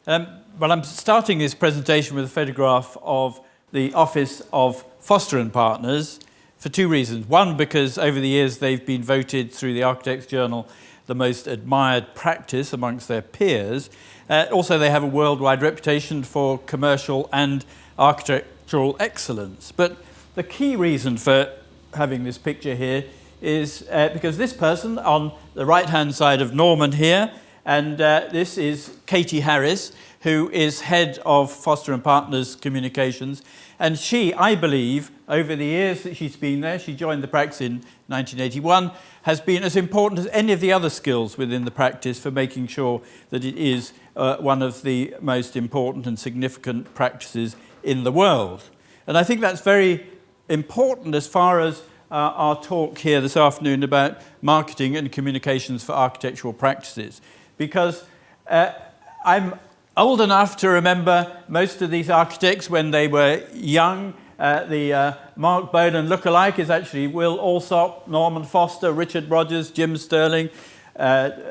Well, I'm starting this presentation with a photograph of the office of Foster and Partners for two reasons. One, because over the years they've been voted through the Architects Journal the most admired practice amongst their peers. Also, they have a worldwide reputation for commercial and architectural excellence. But the key reason for having this picture here is because this person on the right-hand side of Norman here, and this is Katie Harris, who is head of Foster and Partners Communications. And she, I believe, over the years that she's been there, she joined the practice in 1981, has been as important as any of the other skills within the practice for making sure that it is one of the most important and significant practices in the world. And I think that's very important as far as our talk here this afternoon about marketing and communications for architectural practices. Because I'm old enough to remember most of these architects when they were young. The Mark Bowden lookalike is actually Will Alsop, Norman Foster, Richard Rogers, Jim Sterling,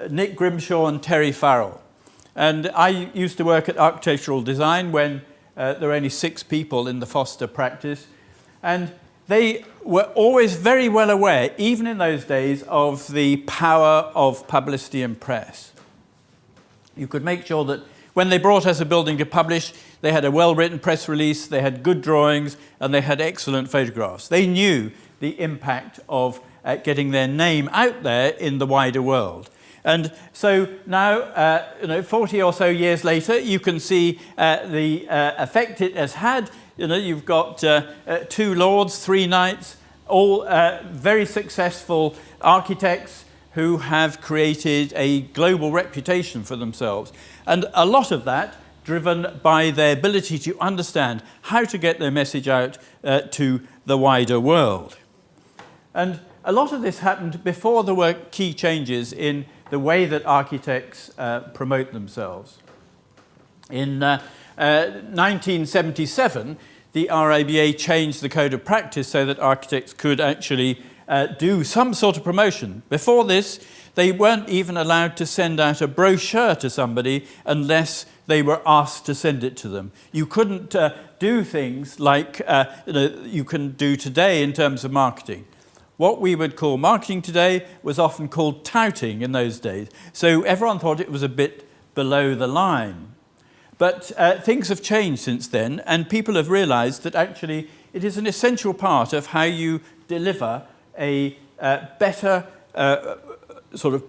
Nick Grimshaw and Terry Farrell. And I used to work at architectural design when there were only 6 people in the Foster practice. And they were always very well aware, even in those days, of the power of publicity and press. You could make sure that when they brought us a building to publish, they had a well-written press release, they had good drawings, and they had excellent photographs. They knew the impact of getting their name out there in the wider world. And so now, 40 or so years later, you can see the effect it has had. You've got 2 lords, 3 knights, all very successful architects who have created a global reputation for themselves. And a lot of that driven by their ability to understand how to get their message out to the wider world. And a lot of this happened before there were key changes in the way that architects promote themselves. In 1977, the RIBA changed the code of practice so that architects could actually do some sort of promotion. Before this, they weren't even allowed to send out a brochure to somebody unless they were asked to send it to them. You couldn't do things like you can do today in terms of marketing. What we would call marketing today was often called touting in those days. So everyone thought it was a bit below the line. But things have changed since then, and people have realized that actually it is an essential part of how you deliver a better sort of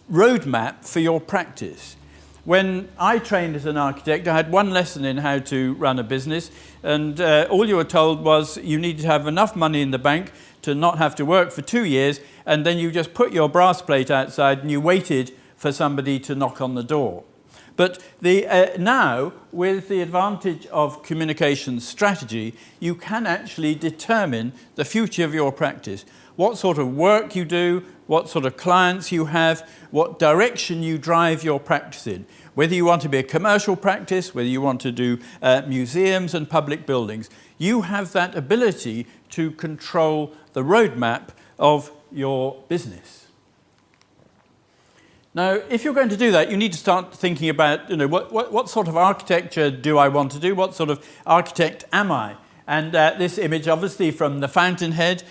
roadmap for your practice. When I trained as an architect, I had one lesson in how to run a business, and all you were told was you needed to have enough money in the bank to not have to work for 2 years, and then you just put your brass plate outside and you waited for somebody to knock on the door. But now, with the advantage of communication strategy, you can actually determine the future of your practice. What sort of work you do, what sort of clients you have, what direction you drive your practice in. Whether you want to be a commercial practice, whether you want to do museums and public buildings, you have that ability to control the roadmap of your business. Now, if you're going to do that, you need to start thinking about, what sort of architecture do I want to do? What sort of architect am I? And this image, obviously, from the Fountainhead,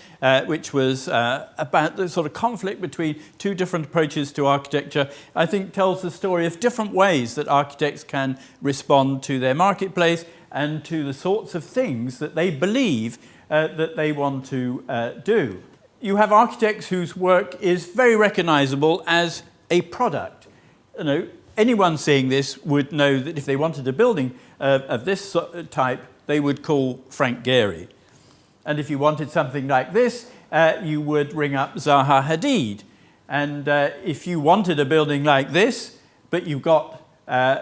which was about the sort of conflict between 2 different approaches to architecture, I think tells the story of different ways that architects can respond to their marketplace and to the sorts of things that they believe that they want to do. You have architects whose work is very recognizable as a product. Anyone seeing this would know that if they wanted a building of this type, they would call Frank Gehry. And if you wanted something like this, you would ring up Zaha Hadid. And if you wanted a building like this, but you got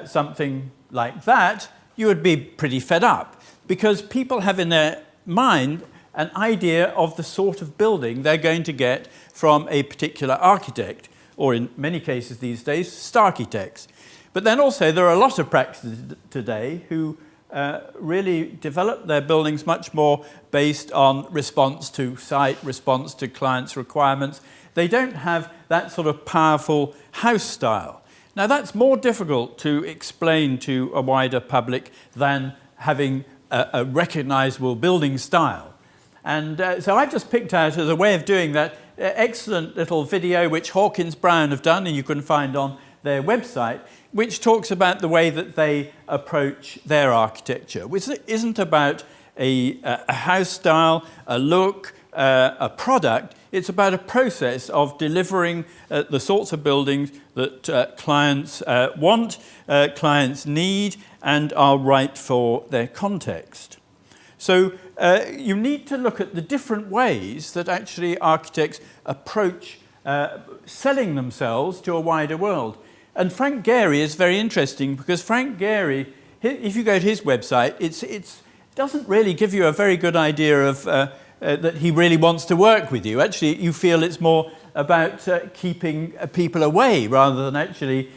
something like that, you would be pretty fed up. Because people have in their mind an idea of the sort of building they're going to get from a particular architect, or in many cases these days, starchitects. But then also there are a lot of practices today who really develop their buildings much more based on response to site, response to clients' requirements. They don't have that sort of powerful house style. Now that's more difficult to explain to a wider public than having a recognisable building style. And so I've just picked out, as a way of doing that, excellent little video which Hawkins Brown have done, and you can find on their website, which talks about the way that they approach their architecture, which isn't about a house style, a look, a product. It's about a process of delivering the sorts of buildings that clients want, clients need, and are right for their context. So you need to look at the different ways that actually architects approach selling themselves to a wider world. And Frank Gehry is very interesting, because Frank Gehry, if you go to his website, it doesn't really give you a very good idea of that he really wants to work with you. Actually, you feel it's more about keeping people away rather than actually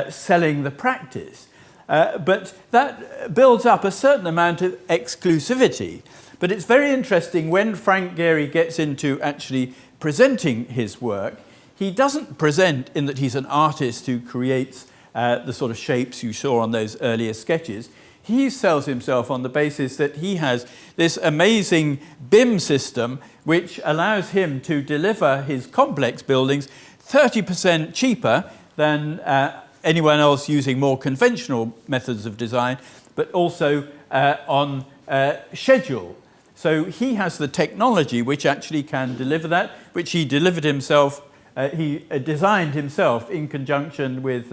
selling the practice. But that builds up a certain amount of exclusivity. But it's very interesting when Frank Gehry gets into actually presenting his work. He doesn't present in that he's an artist who creates the sort of shapes you saw on those earlier sketches. He sells himself on the basis that he has this amazing BIM system which allows him to deliver his complex buildings 30% cheaper than anyone else using more conventional methods of design, but also on schedule. So he has the technology which actually can deliver that, which he delivered himself. He designed himself in conjunction with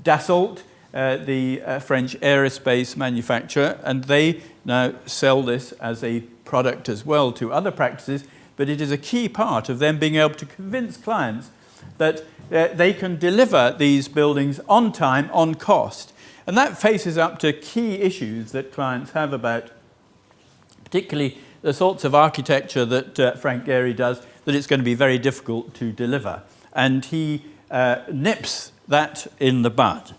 Dassault, the French aerospace manufacturer, and they now sell this as a product as well to other practices, but it is a key part of them being able to convince clients that they can deliver these buildings on time, on cost. And that faces up to key issues that clients have about, particularly the sorts of architecture that Frank Gehry does, that it's going to be very difficult to deliver. And he nips that in the bud.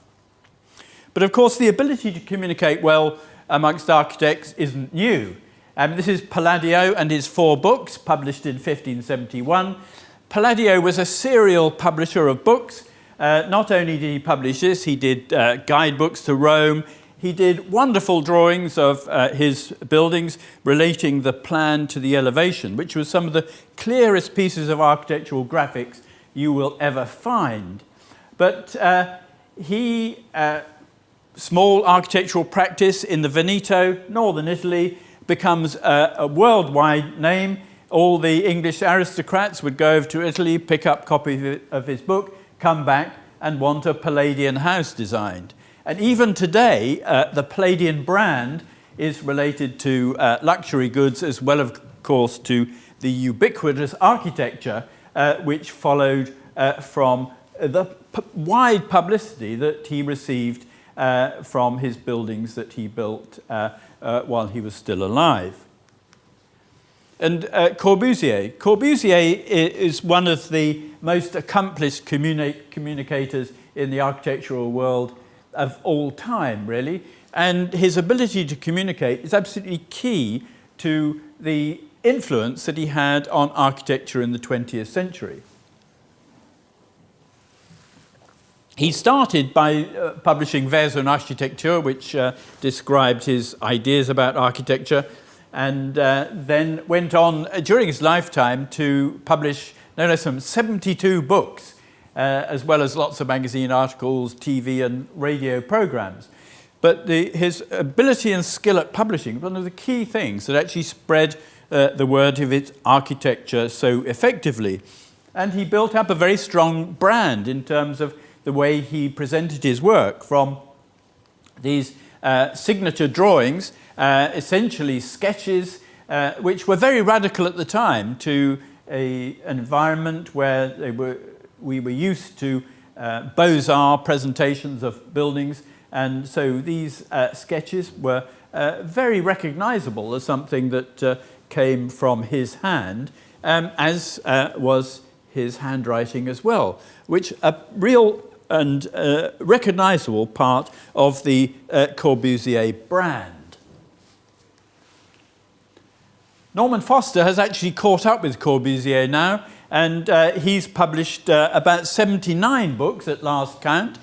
But of course, the ability to communicate well amongst architects isn't new. This is Palladio and his 4 books, published in 1571. Palladio was a serial publisher of books. Not only did he publish this, he did guidebooks to Rome. He did wonderful drawings of his buildings relating the plan to the elevation, which was some of the clearest pieces of architectural graphics you will ever find. But small architectural practice in the Veneto, northern Italy, becomes a worldwide name. All the English aristocrats would go over to Italy, pick up copies of his book, come back and want a Palladian house designed. And even today, the Palladian brand is related to luxury goods, as well, of course, to the ubiquitous architecture which followed from the wide publicity that he received from his buildings that he built while he was still alive. And Corbusier. Corbusier is one of the most accomplished communicators in the architectural world of all time, really. And his ability to communicate is absolutely key to the influence that he had on architecture in the 20th century. He started by publishing Vers une Architecture, which described his ideas about architecture, and then went on during his lifetime to publish no less than 72 books, as well as lots of magazine articles, TV and radio programs. But his ability and skill at publishing was one of the key things that actually spread the word of its architecture so effectively. And he built up a very strong brand in terms of the way he presented his work, from these signature drawings, essentially sketches, which were very radical at the time, to an environment where we were used to Beaux-Arts presentations of buildings, and so these sketches were very recognizable as something that came from his hand, as was his handwriting as well, which a real and recognizable part of the Corbusier brand. Norman Foster has actually caught up with Corbusier now, And he's published about 79 books at last count.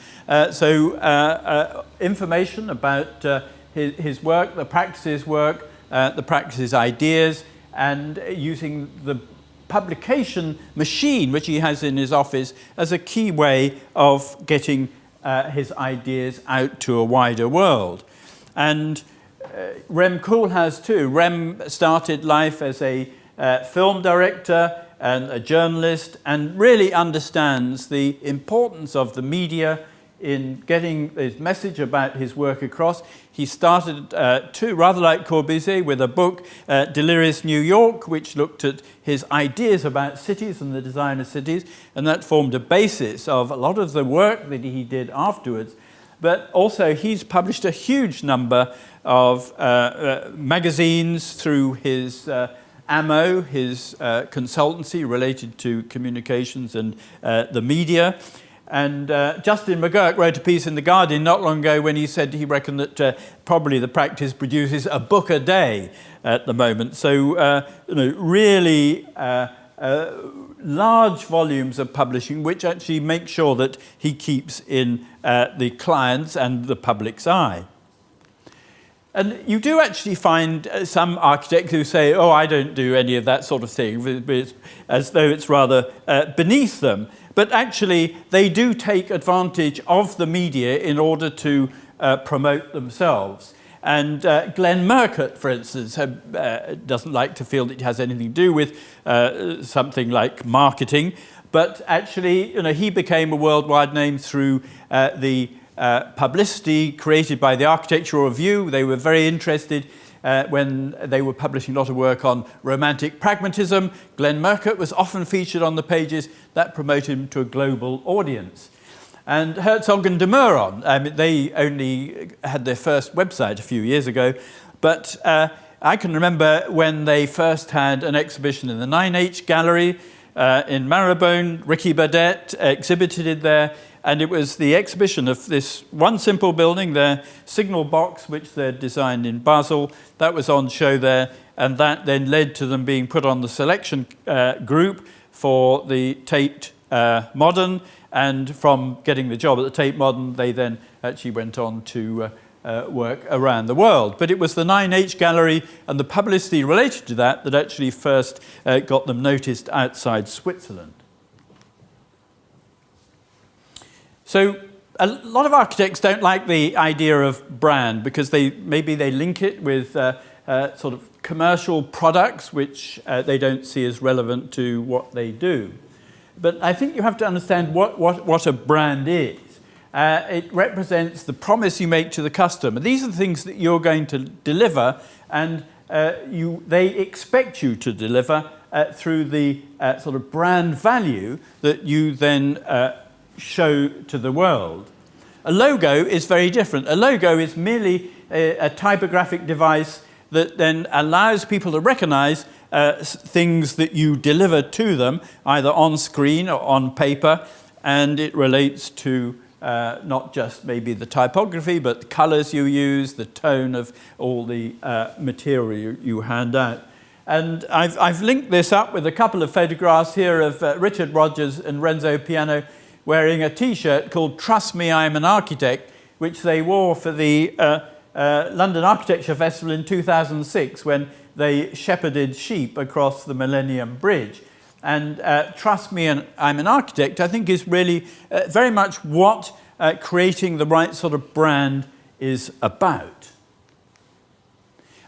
Information about his work, the practices work, the practices ideas, and using the publication machine which he has in his office as a key way of getting his ideas out to a wider world. And Rem Koolhaas too. Rem started life as a film director and a journalist, and really understands the importance of the media in getting his message about his work across. He started too, rather like Corbusier, with a book, Delirious New York, which looked at his ideas about cities and the design of cities, and that formed a basis of a lot of the work that he did afterwards. But also he's published a huge number of magazines through his AMO, his consultancy related to communications and the media. And Justin McGurk wrote a piece in The Guardian not long ago when he said he reckoned that probably the practice produces a book a day at the moment. So, really large volumes of publishing, which actually make sure that he keeps in the client's and the public's eye. And you do actually find some architects who say, oh, I don't do any of that sort of thing, as though it's rather beneath them. But actually, they do take advantage of the media in order to promote themselves. And Glenn Murcutt, for instance, doesn't like to feel that it has anything to do with something like marketing. But actually, he became a worldwide name through the publicity created by the Architectural Review. They were very interested when they were publishing a lot of work on romantic pragmatism. Glenn Murcutt was often featured on the pages. That promoted him to a global audience. And Herzog and de Meuron, they only had their first website a few years ago, but I can remember when they first had an exhibition in the 9H Gallery in Marylebone. Ricky Burdett exhibited it there, and it was the exhibition of this one simple building, their signal box, which they'd designed in Basel. That was on show there, and that then led to them being put on the selection group for the Tate Modern, and from getting the job at the Tate Modern, they then actually went on to work around the world. But it was the 9H Gallery and the publicity related to that that actually first got them noticed outside Switzerland. So a lot of architects don't like the idea of brand because maybe they link it with sort of commercial products which they don't see as relevant to what they do. But I think you have to understand what a brand is. It represents the promise you make to the customer. These are the things that you're going to deliver, and they expect you to deliver through the sort of brand value that you then show to the world. A logo is very different. A logo is merely a typographic device that then allows people to recognize things that you deliver to them, either on screen or on paper, and it relates to not just maybe the typography, but the colors you use, the tone of all the material you hand out. And I've linked this up with a couple of photographs here of Richard Rogers and Renzo Piano wearing a T-shirt called "Trust Me, I'm an Architect," which they wore for the London Architecture Festival in 2006 when they shepherded sheep across the Millennium Bridge. And "Trust Me, I'm an Architect," I think is really very much what creating the right sort of brand is about.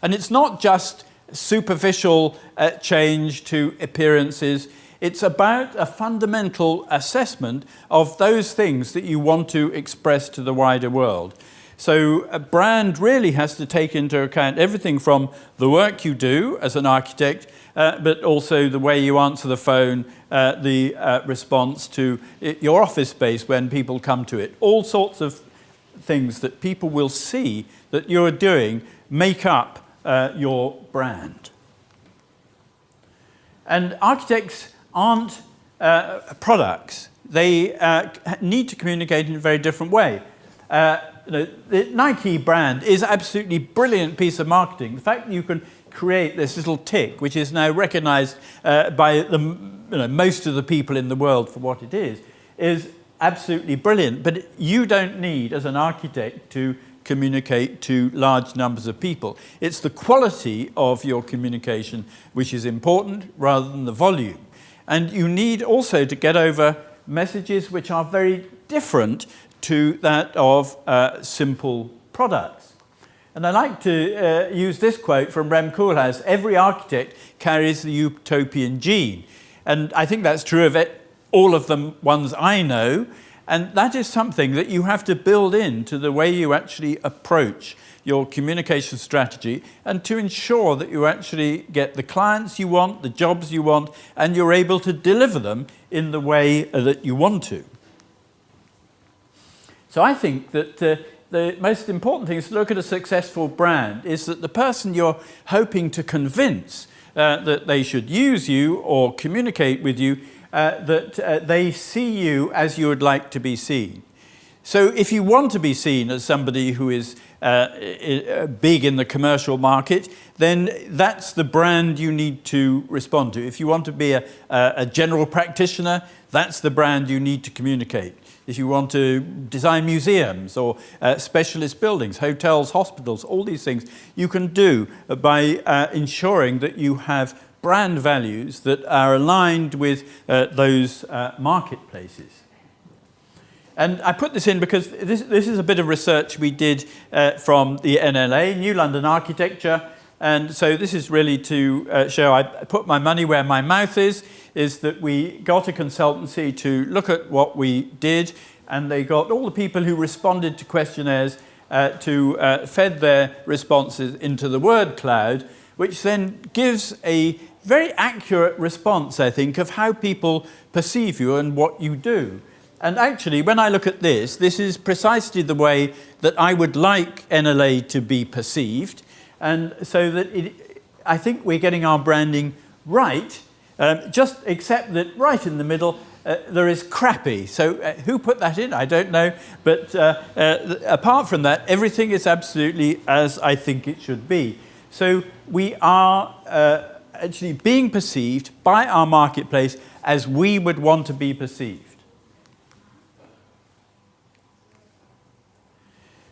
And it's not just superficial change to appearances. It's about a fundamental assessment of those things that you want to express to the wider world. So a brand really has to take into account everything from the work you do as an architect, but also the way you answer the phone, the response to your office space when people come to it. All sorts of things that people will see that you're doing make up your brand. And architects aren't products. They need to communicate in a very different way. The Nike brand is absolutely brilliant piece of marketing. The fact that you can create this little tick, which is now recognized by most of the people in the world for what it is absolutely brilliant. But you don't need, as an architect, to communicate to large numbers of people. It's the quality of your communication which is important rather than the volume. And you need also to get over messages which are very different to that of simple products. And I like to use this quote from Rem Koolhaas: every architect carries the utopian gene. And I think that's true of all of the ones I know. And that is something that you have to build into the way you actually approach your communication strategy, and to ensure that you actually get the clients you want, the jobs you want, and you're able to deliver them in the way that you want to. So I think that the most important thing is to look at a successful brand is that the person you're hoping to convince that they should use you or communicate with you, that they see you as you would like to be seen. So if you want to be seen as somebody who is big in the commercial market, then that's the brand you need to respond to. If you want to be a general practitioner, that's the brand you need to communicate. If you want to design museums or specialist buildings, hotels, hospitals, all these things you can do by ensuring that you have brand values that are aligned with those marketplaces. And I put this in because this is a bit of research we did from the NLA, New London Architecture. And so this is really to show I put my money where my mouth is that we got a consultancy to look at what we did, and they got all the people who responded to questionnaires to fed their responses into the word cloud, which then gives a very accurate response, I think, of how people perceive you and what you do. And actually, when I look at this is precisely the way that I would like NLA to be perceived. And so that I think we're getting our branding right, just except that right in the middle, there is crappy. So who put that in? I don't know. But apart from that, everything is absolutely as I think it should be. So we are actually being perceived by our marketplace as we would want to be perceived.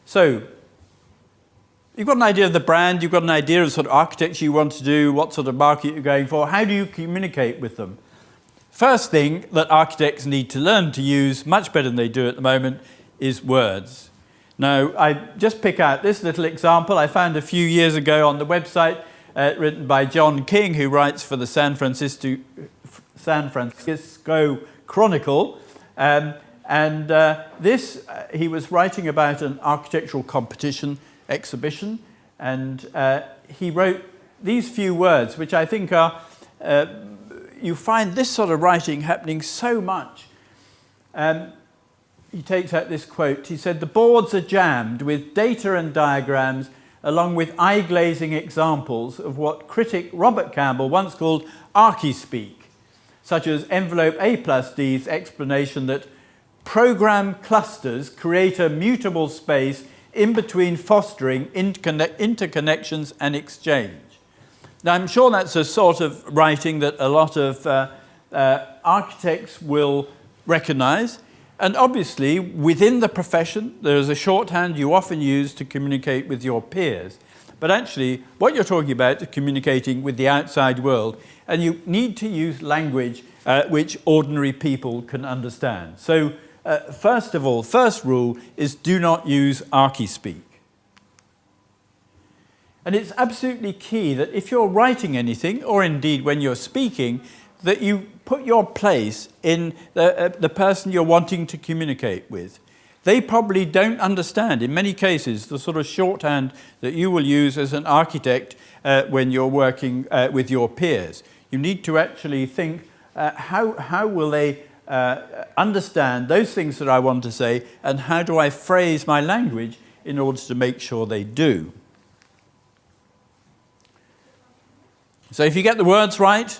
So you've got an idea of the brand, you've got an idea of the sort of architecture you want to do, what sort of market you're going for. How do you communicate with them? First thing that architects need to learn to use, much better than they do at the moment, is words. Now, I just pick out this little example I found a few years ago on the website, written by John King, who writes for the San Francisco Chronicle. This, he was writing about an architectural competition exhibition, and he wrote these few words, which I think are, you find this sort of writing happening so much. He takes out this quote. He said, "The boards are jammed with data and diagrams, along with eye-glazing examples of what critic Robert Campbell once called archi-speak, such as envelope A+D's explanation that program clusters create a mutable space in between fostering interconnections and exchange." Now, I'm sure that's a sort of writing that a lot of architects will recognize. And obviously, within the profession, there's a shorthand you often use to communicate with your peers. But actually, what you're talking about is communicating with the outside world. And you need to use language which ordinary people can understand. So, first of all, first rule is do not use archi-speak. And it's absolutely key that if you're writing anything, or indeed when you're speaking, that you put your place in the person you're wanting to communicate with. They probably don't understand, in many cases, the sort of shorthand that you will use as an architect when you're working with your peers. You need to actually think, how will they understand those things that I want to say, and how do I phrase my language in order to make sure they do? So if you get the words right,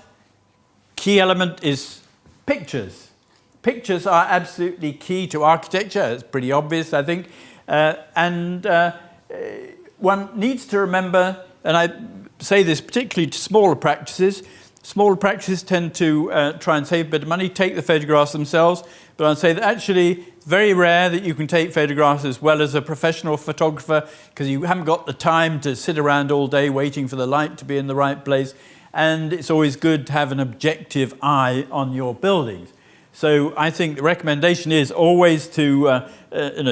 key element is pictures. Pictures are absolutely key to architecture. It's pretty obvious, I think. One needs to remember, and I say this particularly to smaller practices. Smaller practices tend to try and save a bit of money, take the photographs themselves, but I'd say that actually it's very rare that you can take photographs as well as a professional photographer, because you haven't got the time to sit around all day waiting for the light to be in the right place, and it's always good to have an objective eye on your buildings. So I think the recommendation is always to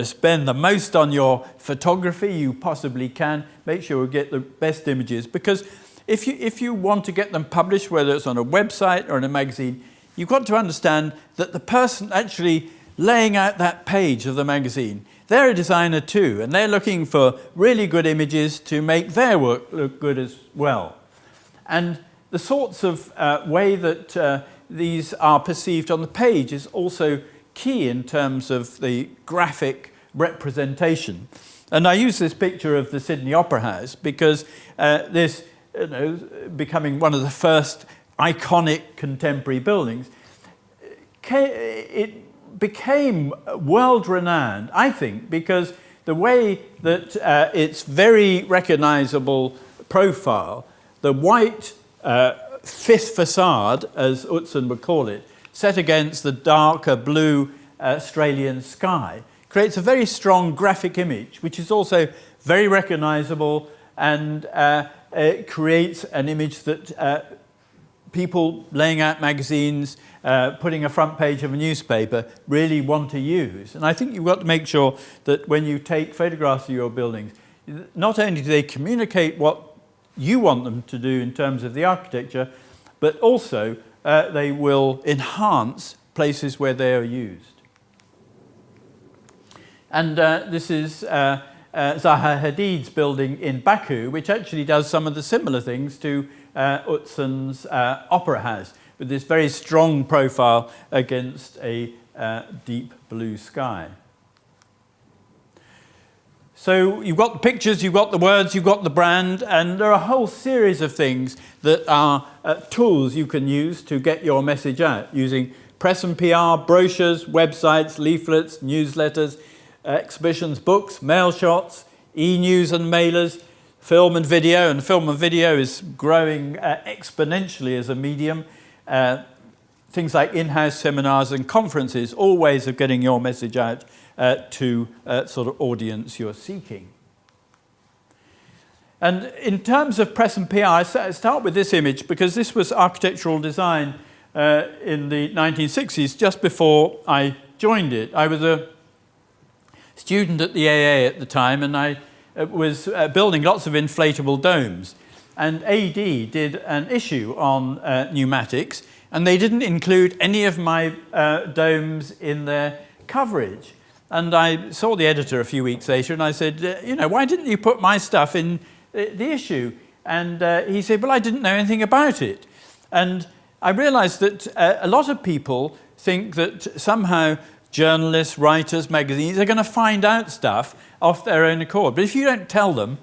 spend the most on your photography you possibly can. Make sure you get the best images, because if you want to get them published, whether it's on a website or in a magazine, you've got to understand that the person actually laying out that page of the magazine, they're a designer too, and they're looking for really good images to make their work look good as well. And the sorts of way that these are perceived on the page is also key in terms of the graphic representation. And I use this picture of the Sydney Opera House because this, becoming one of the first iconic contemporary buildings, it became world-renowned, I think, because the way that its very recognizable profile, the white fifth facade, as Utzon would call it, set against the darker blue Australian sky, creates a very strong graphic image, which is also very recognizable, and it creates an image that people laying out magazines, putting a front page of a newspaper, really want to use. And I think you've got to make sure that when you take photographs of your buildings, not only do they communicate what you want them to do in terms of the architecture, but also they will enhance places where they are used. And this is Zaha Hadid's building in Baku, which actually does some of the similar things to Utzon's Opera House, with this very strong profile against a deep blue sky. So you've got the pictures, you've got the words, you've got the brand, and there are a whole series of things that are tools you can use to get your message out, using press and PR, brochures, websites, leaflets, newsletters, exhibitions, books, mail shots, e-news and mailers, film and video, and film and video is growing exponentially as a medium. Things like in-house seminars and conferences, all ways of getting your message out to sort of audience you're seeking. And in terms of press and PR, I start with this image because this was architectural design in the 1960s, just before I joined it. I was a student at the AA at the time, and I was building lots of inflatable domes. And AD did an issue on pneumatics, and they didn't include any of my domes in their coverage. And I saw the editor a few weeks later, and I said, why didn't you put my stuff in the issue? And he said, well, I didn't know anything about it. And I realized that a lot of people think that somehow journalists, writers, magazines are going to find out stuff off their own accord. But if you don't tell them,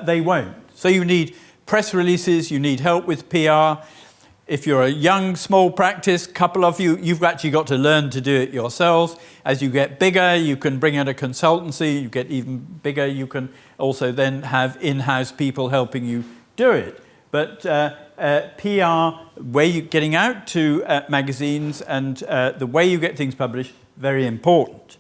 they won't. So you need press releases, you need help with PR. If you're a young, small practice, couple of you, you've actually got to learn to do it yourselves. As you get bigger, you can bring out a consultancy. You get even bigger, you can also then have in-house people helping you do it. But PR, way you're getting out to magazines and the way you get things published, very important.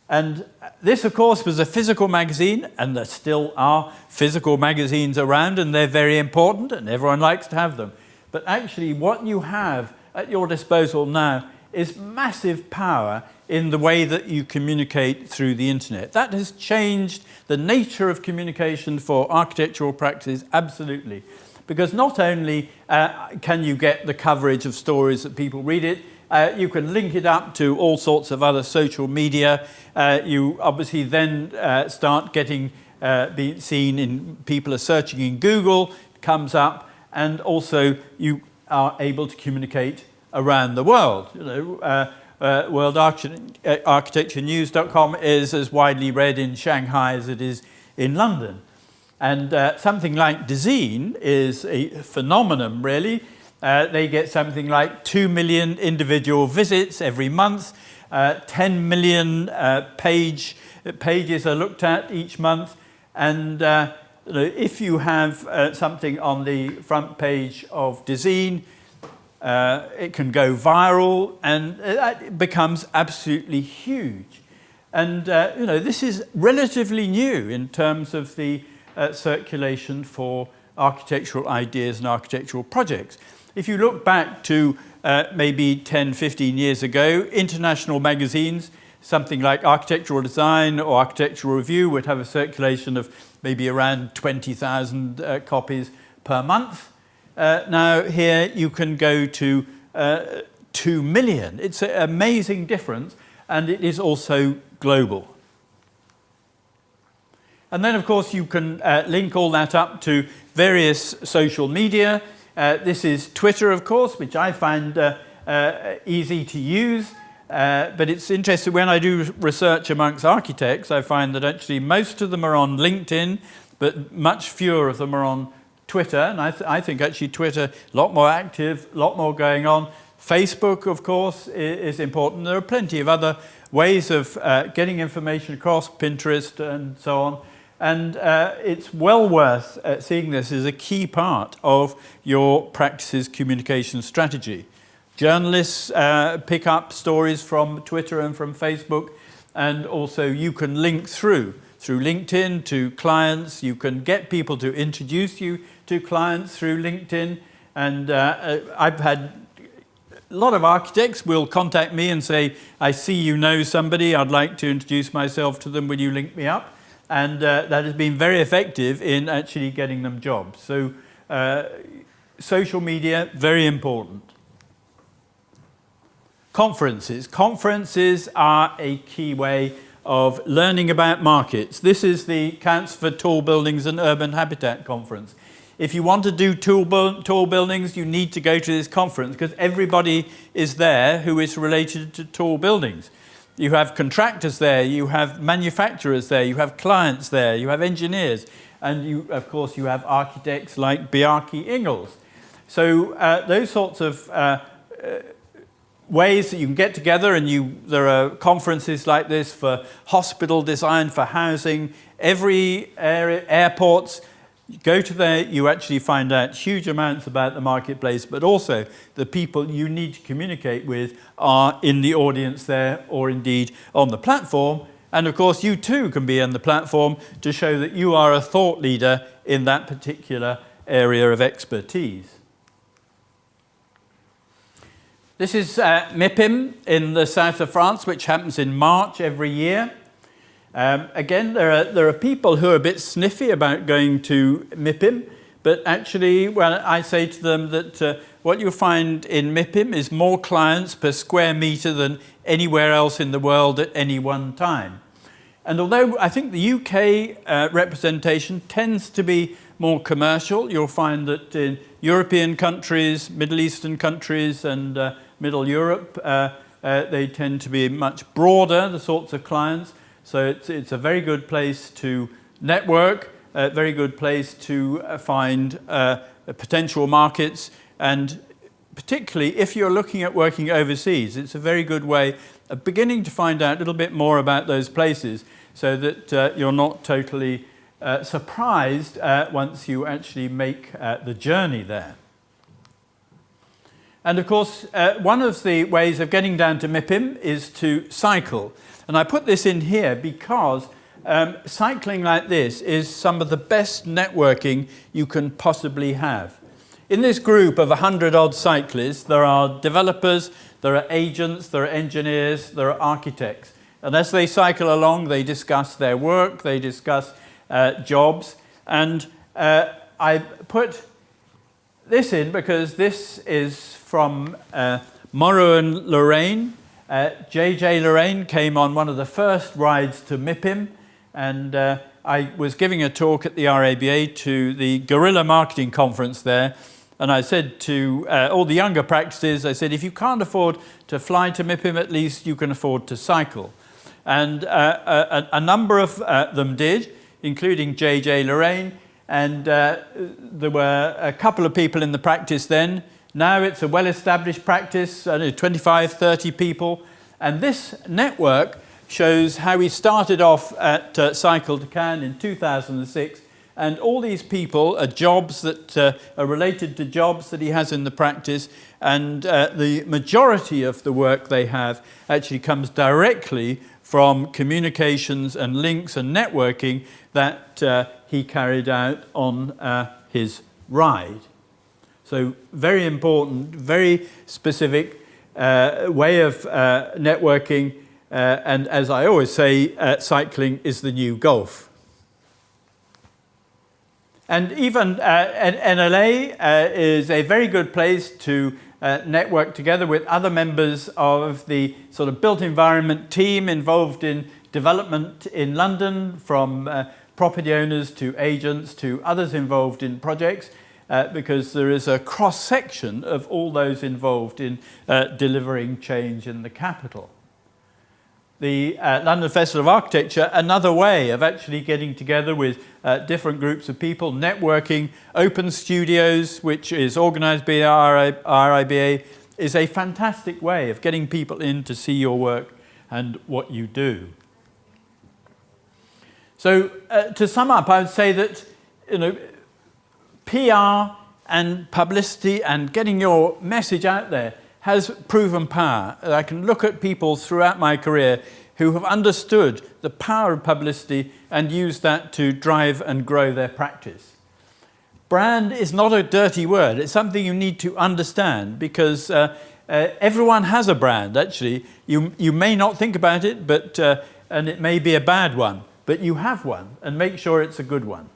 And this, of course, was a physical magazine, and there still are physical magazines around, and they're very important, and everyone likes to have them. But actually, what you have at your disposal now is massive power in the way that you communicate through the internet. That has changed the nature of communication for architectural practices, absolutely. Because not only can you get the coverage of stories that people read it, you can link it up to all sorts of other social media. You obviously then start getting being seen in, people are searching in Google, it comes up, and also you are able to communicate around the world. WorldArchitectureNews.com is as widely read in Shanghai as it is in London. And something like Dezeen is a phenomenon, really. They get something like 2 million individual visits every month. 10 million pages are looked at each month. And if you have something on the front page of Dezeen, it can go viral, and it becomes absolutely huge. And this is relatively new in terms of the circulation for architectural ideas and architectural projects. If you look back to maybe 10, 15 years ago, international magazines, something like Architectural Design or Architectural Review, would have a circulation of maybe around 20,000 copies per month. Now here you can go to 2 million. It's an amazing difference, and it is also global. And then, of course, you can link all that up to various social media. This is Twitter, of course, which I find easy to use. But it's interesting, when I do research amongst architects, I find that actually most of them are on LinkedIn, but much fewer of them are on Twitter. And I think actually Twitter, a lot more active, a lot more going on. Facebook, of course, is important. There are plenty of other ways of getting information across, Pinterest and so on. And it's well worth seeing this as a key part of your practice's communication strategy. Journalists pick up stories from Twitter and from Facebook, and also you can link through LinkedIn to clients. You can get people to introduce you to clients through LinkedIn. And I've had a lot of architects will contact me and say, I see you know somebody, I'd like to introduce myself to them, will you link me up? And that has been very effective in actually getting them jobs. So social media, very important. Conferences. Conferences are a key way of learning about markets. This is the Council for Tall Buildings and Urban Habitat Conference. If you want to do tall buildings, you need to go to this conference because everybody is there who is related to tall buildings. You have contractors there, you have manufacturers there, you have clients there, you have engineers, and you, of course, you have architects like Bjarke Ingels. So those sorts of ways that you can get together, and there are conferences like this for hospital design, for housing, every area, airports. You go to there, you actually find out huge amounts about the marketplace, but also the people you need to communicate with are in the audience there, or indeed on the platform. And of course, you too can be on the platform to show that you are a thought leader in that particular area of expertise. This is MIPIM in the south of France, which happens in March every year. Again, there are people who are a bit sniffy about going to MIPIM, but actually, well, I say to them that what you'll find in MIPIM is more clients per square metre than anywhere else in the world at any one time. And although I think the UK representation tends to be more commercial, you'll find that in European countries, Middle Eastern countries and Middle Europe, they tend to be much broader, the sorts of clients. So it's a very good place to network, a very good place to find potential markets, and particularly if you're looking at working overseas, it's a very good way of beginning to find out a little bit more about those places so that you're not totally surprised once you actually make the journey there. And of course, one of the ways of getting down to MIPIM is to cycle. And I put this in here because cycling like this is some of the best networking you can possibly have. In this group of 100-odd cyclists, there are developers, there are agents, there are engineers, there are architects. And as they cycle along, they discuss their work, they discuss jobs. And I put this in because this is from Moreau and Lorraine. JJ Lorraine came on one of the first rides to MIPIM, and I was giving a talk at the RABA to the Guerrilla Marketing Conference there, and I said to all the younger practices, I said, if you can't afford to fly to MIPIM, at least you can afford to cycle. And a number of them did, including JJ Lorraine, and there were a couple of people in the practice then. Now it's a well-established practice, 25, 30 people. And this network shows how we started off at Cycle to Cannes in 2006. And all these people are jobs that are related to jobs that he has in the practice, and the majority of the work they have actually comes directly from communications and links and networking that he carried out on his ride. So very important, very specific way of networking, and as I always say, cycling is the new golf. And even NLA is a very good place to network together with other members of the sort of built environment team involved in development in London, from property owners to agents to others involved in projects, because there is a cross-section of all those involved in delivering change in the capital. The London Festival of Architecture, another way of actually getting together with different groups of people, networking. Open Studios, which is organised by RIBA, is a fantastic way of getting people in to see your work and what you do. So to sum up, I would say that PR and publicity and getting your message out there has proven power. I can look at people throughout my career who have understood the power of publicity and used that to drive and grow their practice. Brand is not a dirty word. It's something you need to understand, because everyone has a brand, actually. You may not think about it, but and it may be a bad one, but you have one, and make sure it's a good one.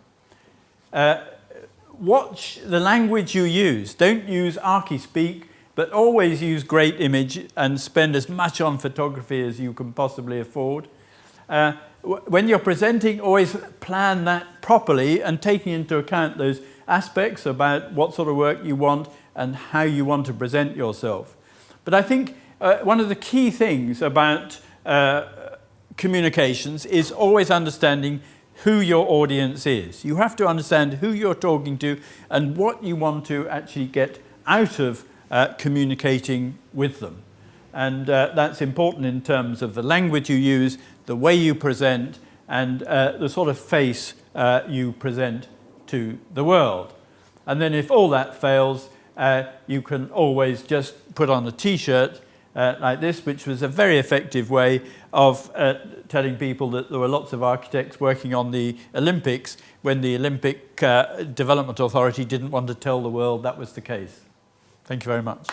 Watch the language you use. Don't use archy-speak, but always use great image and spend as much on photography as you can possibly afford. When you're presenting, always plan that properly and taking into account those aspects about what sort of work you want and how you want to present yourself. But I think one of the key things about communications is always understanding who your audience is. You have to understand who you're talking to and what you want to actually get out of communicating with them. And that's important in terms of the language you use, the way you present, and the sort of face you present to the world. And then if all that fails, you can always just put on a t-shirt like this, which was a very effective way of telling people that there were lots of architects working on the Olympics when the Olympic Development Authority didn't want to tell the world that was the case. Thank you very much.